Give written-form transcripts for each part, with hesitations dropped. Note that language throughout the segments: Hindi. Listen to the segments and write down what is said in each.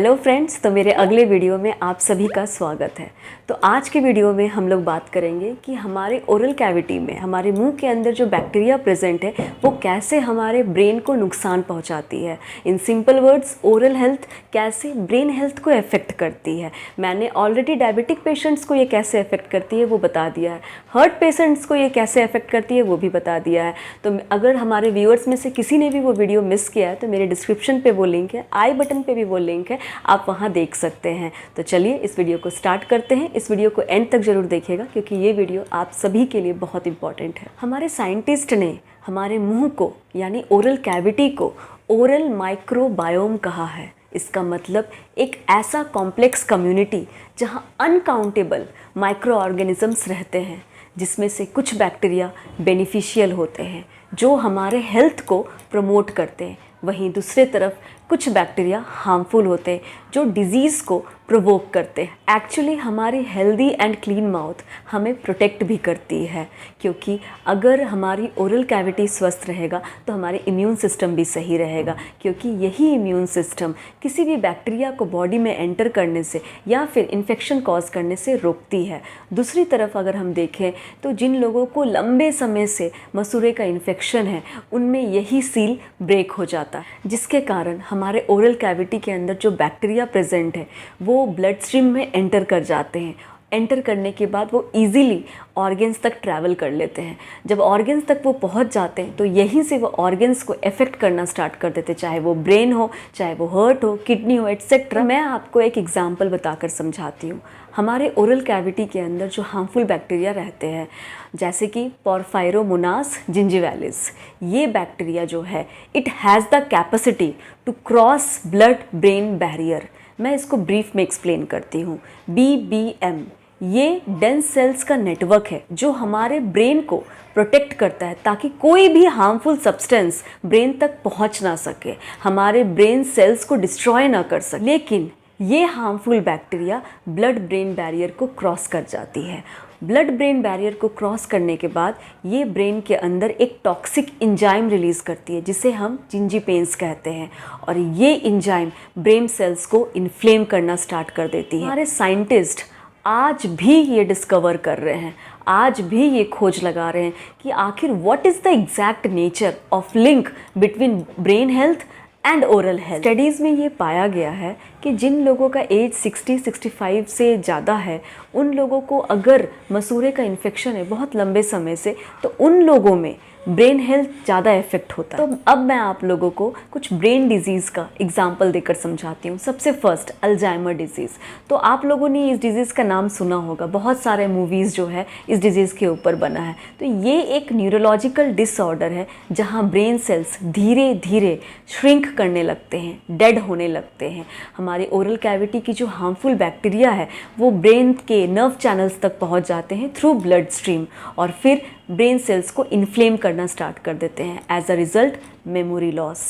हेलो फ्रेंड्स, तो मेरे अगले वीडियो में आप सभी का स्वागत है। तो आज के वीडियो में हम लोग बात करेंगे कि हमारे ओरल कैविटी में हमारे मुंह के अंदर जो बैक्टीरिया प्रेजेंट है वो कैसे हमारे ब्रेन को नुकसान पहुंचाती है। In simple words, oral health कैसे ब्रेन हेल्थ को अफेक्ट करती है। मैंने ऑलरेडी डायबिटिक पेशेंट्स को ये कैसे अफेक्ट करती है वो बता दिया है, हार्ट पेशेंट्स को ये कैसे अफेक्ट करती है वो भी बता दिया है। तो अगर हमारे व्यूअर्स में से किसी ने भी वो वीडियो मिस किया है तो मेरे डिस्क्रिप्शन पे वो लिंक है, आई बटन पे भी वो लिंक है, आप वहाँ देख सकते हैं। तो चलिए इस वीडियो को स्टार्ट करते हैं। इस वीडियो को एंड तक ज़रूर देखिएगा क्योंकि ये वीडियो आप सभी के लिए बहुत इंपॉर्टेंट है। हमारे साइंटिस्ट ने हमारे मुंह को यानी ओरल कैविटी को ओरल माइक्रोबायोम कहा है। इसका मतलब एक ऐसा कॉम्प्लेक्स कम्युनिटी जहाँ अनकाउंटेबल माइक्रो ऑर्गेनिजम्स रहते हैं, जिसमें से कुछ बैक्टीरिया बेनिफिशियल होते हैं जो हमारे हेल्थ को प्रमोट करते हैं, वहीं दूसरे तरफ कुछ बैक्टीरिया हार्मफुल होते हैं जो डिजीज़ को प्रोवोक करते हैं। एक्चुअली हमारी हेल्दी एंड क्लीन माउथ हमें प्रोटेक्ट भी करती है, क्योंकि अगर हमारी ओरल कैविटी स्वस्थ रहेगा तो हमारे इम्यून सिस्टम भी सही रहेगा, क्योंकि यही इम्यून सिस्टम किसी भी बैक्टीरिया को बॉडी में एंटर करने से या फिर इन्फेक्शन कॉज करने से रोकती है। दूसरी तरफ अगर हम देखें तो जिन लोगों को लंबे समय से मसूड़े का इन्फेक्शन है उनमें यही सील ब्रेक हो जाता है, जिसके कारण हमारे ओरल कैविटी के अंदर जो बैक्टीरिया प्रेजेंट है वो ब्लड स्ट्रीम में एंटर कर जाते हैं। एंटर करने के बाद वो इजीली ऑर्गन्स तक ट्रैवल कर लेते हैं। जब ऑर्गन्स तक वो पहुंच जाते हैं तो यहीं से वो ऑर्गन्स को अफेक्ट करना स्टार्ट कर देते हैं, चाहे वो ब्रेन हो, चाहे वो हार्ट हो, किडनी हो, एट्सेट्रा। मैं आपको एक एग्जांपल बताकर समझाती हूँ। हमारे ओरल कैविटी के अंदर जो हार्मफुल बैक्टीरिया रहते हैं, जैसे कि पोरफायरोमोनास जिंजिवालिस, ये बैक्टीरिया जो है it has the capacity to cross blood brain barrier. मैं इसको ब्रीफ में एक्सप्लेन करती हूँ। BBM ये डेंस सेल्स का नेटवर्क है जो हमारे ब्रेन को प्रोटेक्ट करता है ताकि कोई भी हार्मफुल सब्सटेंस ब्रेन तक पहुंच ना सके, हमारे ब्रेन सेल्स को डिस्ट्रॉय ना कर सके। लेकिन ये harmful bacteria blood brain barrier को क्रॉस कर जाती है। ब्लड ब्रेन बैरियर को क्रॉस करने के बाद ये ब्रेन के अंदर एक टॉक्सिक इंजाइम रिलीज़ करती है जिसे हम जिंजीपेन्स कहते हैं, और ये इंजाइम ब्रेन सेल्स को इन्फ्लेम करना स्टार्ट कर देती है। हमारे साइंटिस्ट आज भी ये डिस्कवर कर रहे हैं, आज भी ये खोज लगा रहे हैं कि आखिर what is the exact nature of link between brain health and oral health. Studies में ये पाया गया है कि जिन लोगों का एज 60-65 से ज़्यादा है, उन लोगों को अगर मसूड़े का इन्फेक्शन है बहुत लंबे समय से, तो उन लोगों में ब्रेन हेल्थ ज़्यादा इफेक्ट होता है। तो अब मैं आप लोगों को कुछ ब्रेन डिजीज़ का एग्जाम्पल देकर समझाती हूँ। सबसे फर्स्ट अल्जाइमर डिजीज़। तो आप लोगों ने इस डिजीज़ का नाम सुना होगा, बहुत सारे मूवीज़ जो है इस डिजीज़ के ऊपर बना है। तो ये एक न्यूरोलॉजिकल डिसऑर्डर है जहाँ ब्रेन सेल्स धीरे धीरे श्रिंक करने लगते हैं, डेड होने लगते हैं। हमारी ओरल कैविटी की जो हार्मफुल बैक्टीरिया है वो ब्रेन के नर्व चैनल्स तक पहुँच जाते हैं थ्रू ब्लड स्ट्रीम, और फिर ब्रेन सेल्स को इन्फ्लेम करना स्टार्ट कर देते हैं। As a result memory loss,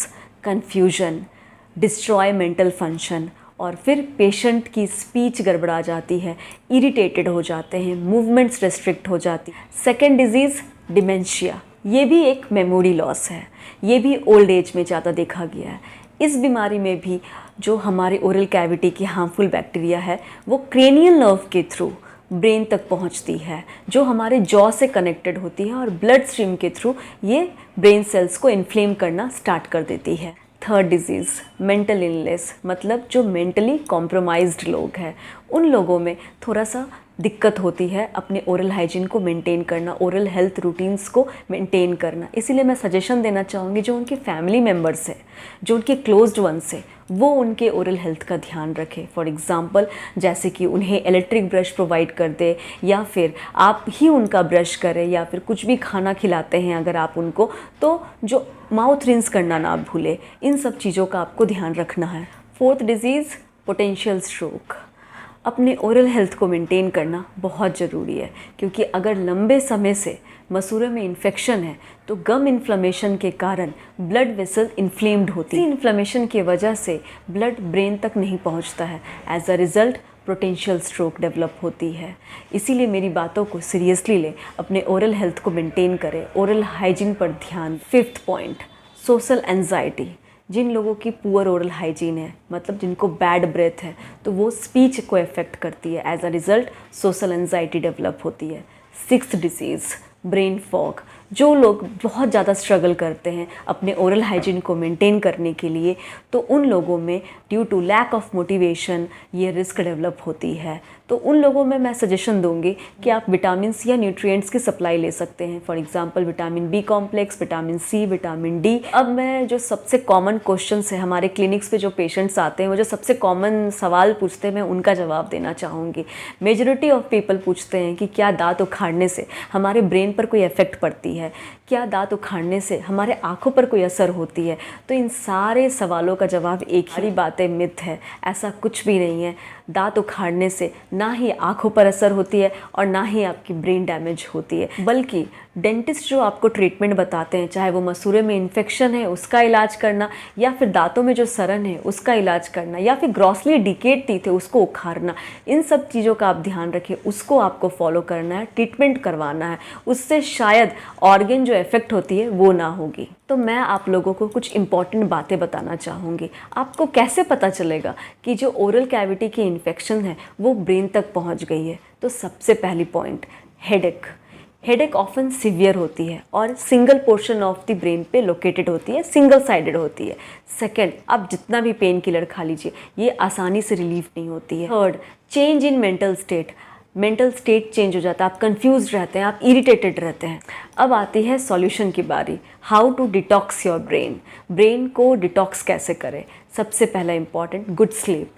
confusion, destroy mental function, और फिर पेशेंट की स्पीच गड़बड़ा जाती है, इरिटेटेड हो जाते हैं, मूवमेंट्स रेस्ट्रिक्ट हो जाती है। सेकेंड डिजीज़ डिमेंशिया, ये भी एक मेमोरी लॉस है, ये भी ओल्ड एज में ज़्यादा देखा गया है। इस बीमारी में भी जो हमारे ओरल कैविटी की हार्मफुल बैक्टीरिया है वो क्रेनियल नर्व के थ्रू ब्रेन तक पहुंचती है, जो हमारे जॉ से कनेक्टेड होती है, और ब्लड स्ट्रीम के थ्रू ये ब्रेन सेल्स को इन्फ्लेम करना स्टार्ट कर देती है। थर्ड डिजीज़ मेंटल इलनेस, मतलब जो मेंटली कॉम्प्रोमाइज्ड लोग हैं उन लोगों में थोड़ा सा दिक्कत होती है अपने ओरल हाइजीन को मेंटेन करना, ओरल हेल्थ रूटीन्स को मेंटेन करना। इसीलिए मैं सजेशन देना चाहूँगी जो उनके फैमिली मेम्बर्स हैं, जो उनके क्लोज्ड वंस हैं, वो उनके ओरल हेल्थ का ध्यान रखें। फॉर एग्ज़ाम्पल जैसे कि उन्हें इलेक्ट्रिक ब्रश प्रोवाइड कर दे, या फिर आप ही उनका ब्रश करें, या फिर कुछ भी खाना खिलाते हैं अगर आप उनको, तो जो माउथ रिंस करना ना भूलें। इन सब चीज़ों का आपको ध्यान रखना है। Fourth disease potential stroke. अपने ओरल हेल्थ को मेंटेन करना बहुत ज़रूरी है, क्योंकि अगर लंबे समय से मसूड़े में इन्फेक्शन है तो गम इन्फ्लेमेशन के कारण ब्लड वेसल इन्फ्लेम्ड होती है। इन्फ्लेमेशन की वजह से ब्लड ब्रेन तक नहीं पहुंचता है। As a result potential stroke develop होती है। इसीलिए मेरी बातों को सीरियसली ले, अपने ओरल हेल्थ को मेंटेन करें, ओरल हाइजीन पर ध्यान। Fifth point social anxiety. जिन लोगों की पुअर ओरल हाइजीन है, मतलब जिनको बैड ब्रेथ है, तो वो स्पीच को इफ़ेक्ट करती है। As a result social anxiety develop होती है। Sixth disease brain fog. जो लोग बहुत ज़्यादा स्ट्रगल करते हैं अपने ओरल हाइजीन को मेंटेन करने के लिए, तो उन लोगों में due to lack of motivation ये रिस्क डेवलप होती है। तो उन लोगों में मैं सजेशन दूंगी कि आप विटामिन्स या न्यूट्रिएंट्स की सप्लाई ले सकते हैं। For example vitamin B complex, vitamin C, vitamin D. अब मैं जो सबसे कॉमन क्वेश्चंस है हमारे क्लिनिक्स पे जो पेशेंट्स आते हैं, वो जो सबसे कॉमन सवाल पूछते हैं, मैं उनका जवाब देना चाहूँगी। मेजॉरिटी ऑफ पीपल पूछते हैं कि क्या दांत उखाड़ने से हमारे ब्रेन पर कोई इफेक्ट पड़ती है, क्या दांत उखाड़ने से हमारे आँखों पर कोई असर होती है। तो इन सारे सवालों का जवाब एक ही बात है, मिथ है। ऐसा कुछ भी नहीं है। दांत उखाड़ने से ना ही आँखों पर असर होती है और ना ही आपकी ब्रेन डैमेज होती है, बल्कि डेंटिस्ट जो आपको ट्रीटमेंट बताते हैं, चाहे वो मसूड़े में इन्फेक्शन है उसका इलाज करना, या फिर दांतों में जो सड़न है उसका इलाज करना, या फिर ग्रॉसली डिकेड टीथ है उसको उखाड़ना, इन सब चीज़ों का आप ध्यान रखें। उसको आपको फॉलो करना है, ट्रीटमेंट करवाना है। उससे शायद ऑर्गन जो इफेक्ट होती है वो ना होगी। तो मैं आप लोगों को कुछ इंपॉर्टेंट बातें बताना चाहूँगी। आपको कैसे पता चलेगा कि जो ओरल कैविटी की इन्फेक्शन है वो ब्रेन तक पहुँच गई है? तो सबसे पहली point, headache. Headache often severe होती है और single portion of the brain पे लोकेटेड होती है, सिंगल साइडेड होती है। सेकंड, आप जितना भी पेन किलर खा लीजिए ये आसानी से रिलीफ नहीं होती है। Third, change in mental state. Mental state change हो जाता है, आप कंफ्यूज रहते हैं, आप इरिटेटेड रहते हैं। अब आती है सॉल्यूशन की बारी। How to detox your brain. Brain को डिटॉक्स कैसे करें? सबसे पहला इंपॉर्टेंट, गुड स्लीप।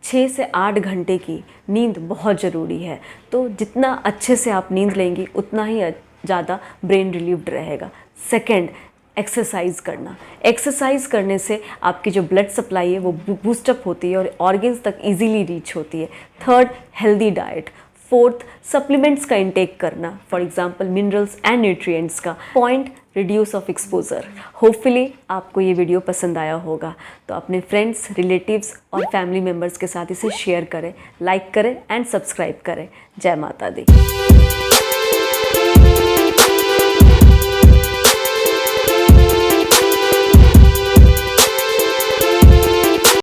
6 से 8 घंटे की नींद बहुत ज़रूरी है। तो जितना अच्छे से आप नींद लेंगी उतना ही ज़्यादा ब्रेन रिलीव्ड रहेगा। सेकंड, एक्सरसाइज करना। एक्सरसाइज करने से आपकी जो ब्लड सप्लाई है वो बूस्टअप होती है और ऑर्गन्स तक इजीली रीच होती है। Third, healthy diet. Fourth, supplements का इंटेक करना, for example minerals and nutrients का। Point, reduce of exposure. Hopefully आपको ये वीडियो पसंद आया होगा, तो अपने फ्रेंड्स, रिलेटिव्स और फैमिली मेम्बर्स के साथ इसे शेयर करें, लाइक करें एंड सब्सक्राइब करें। जय माता दी।